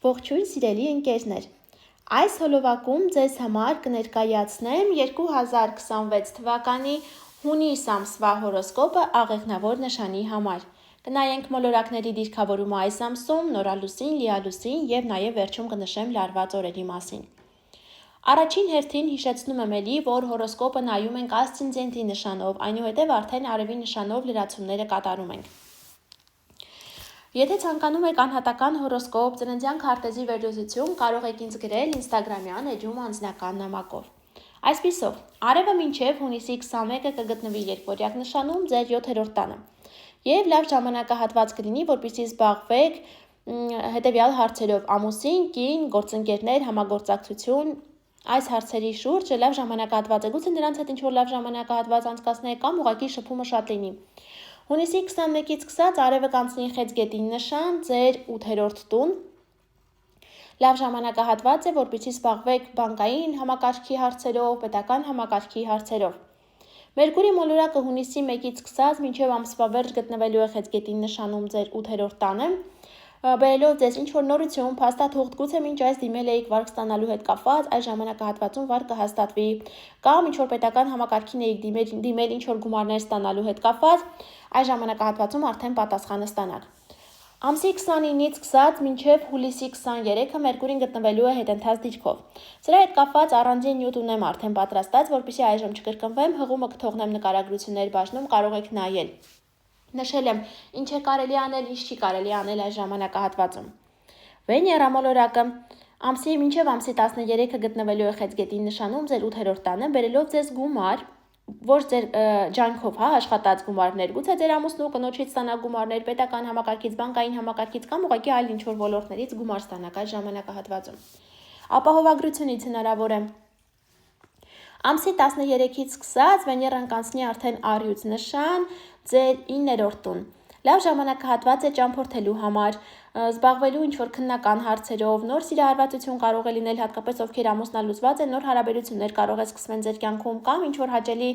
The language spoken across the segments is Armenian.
Ողջույն սիրելի ընկերներ, այս հոլովակում ձեզ համար կներկայացնեմ 2026 թվականի հունիս ամսվա հորոսկոպը աղեղնավոր նշանի համար։ Կնայենք մոլորակների դիրքավորումը այս ամսում, նորալուսին, լիալուսին և նաև վերջում կնշեմ լարված օրերի մասին։ Առաջին հերթին հիշեցնում եմ էլի, որ հորոսկոպը նայում ենք ասցենդենտի նշանով, այնուհետև արդեն արևի նշանով լրացումները կատարում ենք։ Եթե ցանկանում եք անհատական հորոսկոպ, ծննդյան քարտեզի վերլուծություն, կարող եք ինձ գրել Instagram-յան էջում անձնական նամակով։ Այսպիսով, արևը մինչև հունիսի 21-ը կգտնվի երկվորյակ նշանում ձեր 7-րդ տանը։ Եվ լավ ժամանակահատված կլինի, որպեսզի զբաղվեք հետևյալ հարցերով՝ ամուսին, կին, գործընկերներ, համագործակցություն, այս հարցերի շուրջ լավ ժամանակահատված է, գուցե նրանց հետ ինչ-որ լավ ժամանակահատված անցկացնեք կամ ուղղակի շփումը շատ լինի։ Հունիսի 21-ից սկսած արևը կանցնի խեցգետին նշան ձեր 8-րդ տուն։ Լավ ժամանակահատված է, որպեսզի զբաղվեք բանկային համակարգի հարցերով, պետական համակարգի հարցերով։ Մերկուրի մոլորակը հունիսի 1-ից սկսած մինչև ամսվա վերջ գտնվելու է խեցգետին նշանում ձեր 8-րդ տանը, բերելով ձեզ ինչ-որ նորություն, փաստաթուղթ, գուցե մինչ այս դիմել էիք վարկ ստանալու հետ կապված, այս ժամանակահատվածում վարկ կհաստատվի, կամ ինչ-որ պետական համակարգին էիք դիմել ինչ-որ գումարներ ստանալու հետ կապված, այս ժամանակահատվածում արդեն պատասխանը ստանաք։ Ամսի 29-ից սկսած մինչև հուլիսի 23-ը Մերկուրին գտնվելու է հետընթաց դիրքով։ Սրա հետ կապված առանձին նյութ ունեմ արդեն պատրաստած, որպեսզի այժմ չկրկնվեմ, հղումը կթողնեմ նկարագրությունների բաժնում, կարող եք նայել։ Նշել եմ, ինչ է կարելի անել, ինչ չի կարելի անել այս ժամանակահատվածում։ Վեներա մոլորակը ամսի մինչև ամսի 13-ը գտնվելու է խեցգետին նշանում ձեր 8-րդ տանը, բերելով ձեզ գումար, որ ձեր ջանքով աշխատած գումարներ, գուցե ձեր ամուսնու կնոջից ստանաք գումարներ, պետական համակարգից, բանկային համակարգից կամ ուղղակի այլ ինչ-որ ոլորտներից գումար ստանաք այս ժամանակահատվածում։ Ապահովագրությունից հնարավոր է ամսի 13-ից սկսած Վեներան կանցնի արդեն առյուծ նշան ձեր 9-րդ տուն։ Լավ ժամանակահատված է ճամփորդելու համար, զբաղվելու ինչ-որ քննական հարցերով, նոր սիրահարվածություն կարող է լինել, հատկապես ովքեր ամուսնալուծված են, նոր հարաբերություններ կարող է սկսվեն ձեր կյանքում կամ ինչ-որ հաճելի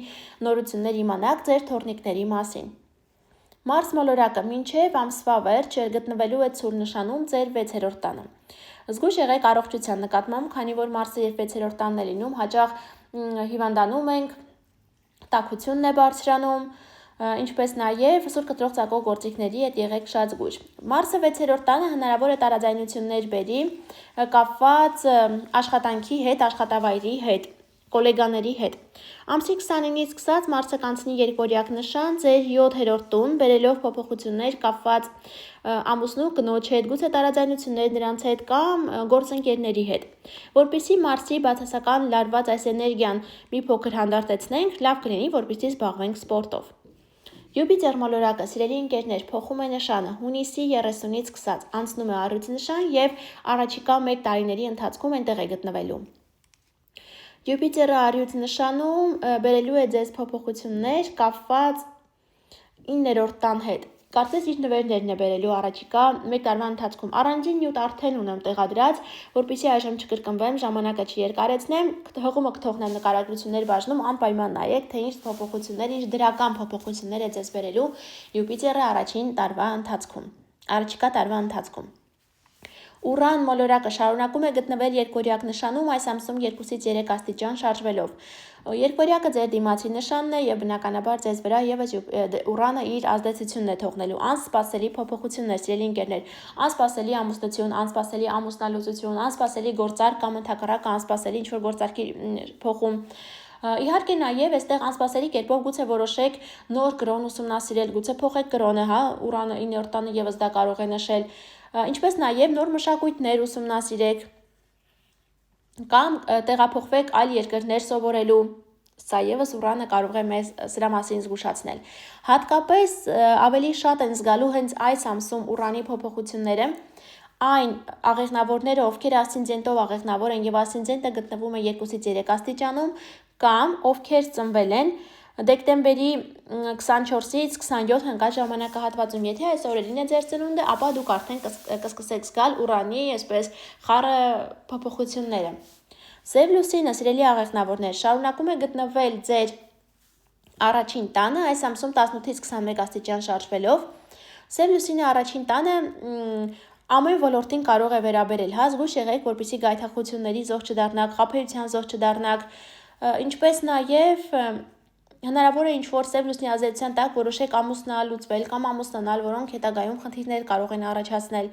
նորություններ իմանաք ձեր թորնիկների մասին։ Մարս մոլորակը մինչև ամսվա վերջ գտնվելու է ցուր նշանում ձեր 6-րդ տանը։ Զգույշ եղեք առողջության նկատմամբ, քանի որ Մարսը երբ 6-րդ տանն է լինում, հաճախ հիվանդանում ենք, տաքությունն է բարձրանում, ինչպես նաև սուր կտրող ծակող գործիքների հետ եղեք շատ զգույշ։ Մարսը 6-րդ տանը հնարավոր է տարաձայնություններ բերի կապված աշխատանքի հետ, աշխատավայրի հետ, գոլեգաների հետ։ Ամսի 29-ից սկսած Մարսը կանցնի երկվորյակ նշան ձեր 7-րդ տուն, բերելով փոփոխություններ կապված ամուսնու կնոջ հետ, գուցե տարաձայնություններ նրանց հետ կամ գործընկերների հետ։ Որպեսզի Մարսի բացասական լարված այս էներգիան մի փոքր հանդարտեցնենք, լավ կլինի, որպեսզի զբաղվենք սպորտով։ Յուպիտեր մոլորակը, սիրելի ընկերներ, փոխում է նշանը, հունիսի 30-ից սկսած անցնում է առյուծ նշան եւ առաջիկա 1 տարիների ընթացքում այնտեղ է գտնվելու։ Յուպիտերը առյուծ նշանում բերելու է ձեզ փոփոխություններ կապված 9-րդ տան հետ։ Կարծես իր նվերներն է բերելու առաջիկա 1 տարվա ընթացքում։ Առանձին նյութ արդեն ունեմ տեղադրած, որպեսզի այժմ չկրկնվեմ, ժամանակը չերկարեցնեմ, հղումը կթողնեմ նկարագրությունների բաժնում, անպայման նայեք, թե ինչ փոփոխություններ, ինչ դրական փոփոխություններ է ձեզ բերելու Յուպիտերը առաջիկա տարվա ընթացքում։ Ուրան մոլորակը շարունակում է գտնվել երկվորյակ նշանում այս ամսում 2-ից 3 աստիճան շարժվելով։ Երկվորյակը ձեր դիմացի նշանն է եւ բնականաբար ձեզ վրա եւս Ուրանը իր ազդեցությունն է թողնելու։ Անսպասելի փոփոխություններ, սիրելի ընկերներ, անսպասելի ամուսնություն, անսպասելի ամուսնալուծություն, անսպասելի գործարք կամ ընդհակառակը անսպասելի ինչ-որ գործարքի փոխում։ Իհարկե նաև այստեղ անսպասելի կերպով գուցե որոշեք նոր կրոն ուսումնասիրել, գուցե փոխեք կրոնը, Ուրանը 9-րդ տանը եւս դա կարող է նշել, ինչպես նաև նոր մշակույթներ ուսումնասիրեք կամ տեղափոխվեք այլ երկրներ սովորելու, սա եւս Ուրանը կարող է մեզ սրա մասին զգուշացնել։ Հատկապես ավելի շատ են զգալու հենց այս ամսում Ուրանի փոփոխությունները այն աղեղնավորները, ովքեր ասցենդենտով աղեղնավոր են եւ ասցենդենտը գտնվում է 2-ից 3 աստիճանում, կամ ովքեր ծնվել են դեկտեմբերի 24-ից 27 ընկած ժամանակահատվածում։ Եթե այս օրերին է ձեր ծնունդը, ապա դուք արդեն կսկսեք զգալ Ուրանի այսպես խառը փոփոխությունները։ Սև լուսինը, սիրելի աղեղնավորներ, շարունակում է գտնվել ձեր առաջին տանը, այս ամսում 18-ից 21 աստիճան շարժվելով։ Սև լուսինը առաջին տանը Ամեն ոլորտին կարող է վերաբերել, զգույշ եղեք, որպեսզի գայթակղությունների զոհ չդառնաք, խաբեության զոհ չդառնաք, ինչպես նաև հնարավոր է ինչ-որ սև լուսնի ազդեցության տակ որոշեք ամուսնալուծվել կամ ամուսնանալ, որոնք հետագայում խնդիրներ կարող են առաջացնել։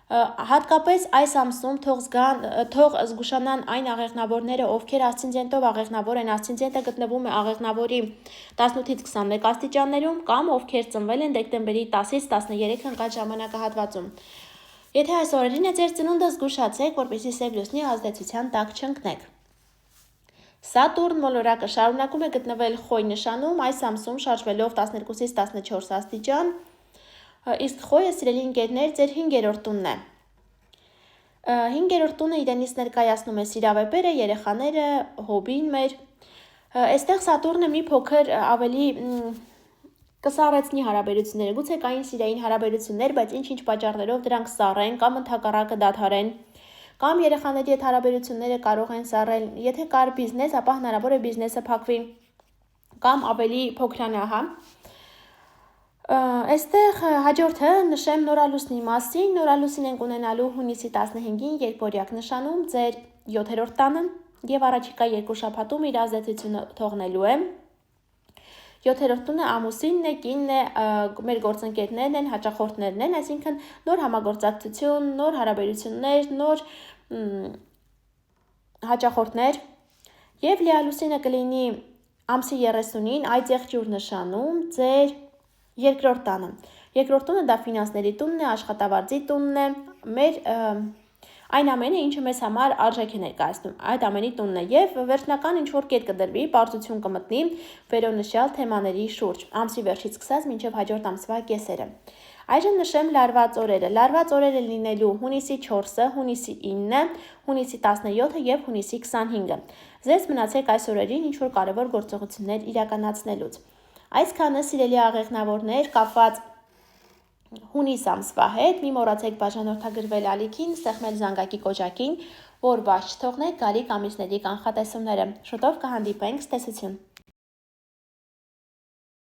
Հատկապես այս ամսում թող զգուշանան այն աղեղնավորները, ովքեր ասցենդենտով աղեղնավոր են, ասցենդենտը գտնվում է աղեղնավորի 18-ից 21 աստիճաններում կամ ովքեր ծնվել են դեկտեմբերի 10-ից 13 ընկած ժամանակահատվածում։ Եթե այս օրերին է ձեր ծնունդը, զգուշացեք, որպեսզի սև լուսնի ազդեցության տակ չընկնեք։ Սատուրն մոլորակը շարունակում է գտնվել Խոյ նշանում, այս ամսում շարժվելով 12-ից 14 աստիճան, իսկ Խոյը, սիրելի ընկերներ, ձեր 5-րդ տունն է։ 5-րդ տունը իրենից ներկայացնում է սիրավեպերը, երեխաները, հոբին մեր։ Այստեղ Սատուրնը մի փոքր ավելի կսառեցնի հարաբերությունները, գուցե կային սիրային հարաբերություններ, բայց ինչ-ինչ պատճառներով դրանք սառեն կամ ընդհակառակը դադարեն, կամ երեխաների հետ հարաբերությունները կարող են սառել, եթե կար բիզնես, ապա հնարավոր է բիզնեսը փակվի կամ ավելի փոքրանա, Այստեղ հաջորդը նշեմ նորալուսնի մասին, նորալուսին ենք ունենալու հունիսի 15-ին երկորյակ նշանում ձեր 7-րդ տանը և առաջիկա 2 շաբաթում իր ազդեցությունը թողնելու է։ 7-րդ տունը ամուսինն է, կինն է, մեր գործընկերներն են, հաճախորդներն են, այսինքն նոր համագործակցություն, նոր հարաբերություններ, նոր հաճախորդներ և լիալուսինը կլինի ամսի 30-ին այծեղջյուր նշանում ձեր 2-րդ տանը։ 2-րդ տունը դա ֆինանսների տունն է, աշխատավարձի տունն է, մեր այն ամենը, ինչը մեզ համար արժեք է ներկայացնում, այդ ամենի տունն է և վերջնական ինչ-որ կետ կդրվի, պարզություն կմտնի վերոնշյալ թեմաների շուրջ, ամսի վերջից սկսած մինչև հաջորդ ամսվա կեսերը։ Այժմ նշեմ լարված օրերը։ Լարված օրերը լինելու հունիսի 4-ը, հունիսի 9-ը, հունիսի 17-ը և հունիսի 25-ը։ Ձեզ մնացեք այս օրերին ինչ-որ կարևոր գործողություններ իրականացնելուց։ Այսքանը, սիրելի աղեղնավորներ, կապված հունիս ամսվա հետ, մի մոռացեք բաժանորդագրվել ալիքին, սեղմել զանգակի կոճակին, որ բաց չթողնեք գալիք ամիսների կանխատեսումները։ Շուտով կհանդիպենք, ցտեսություն։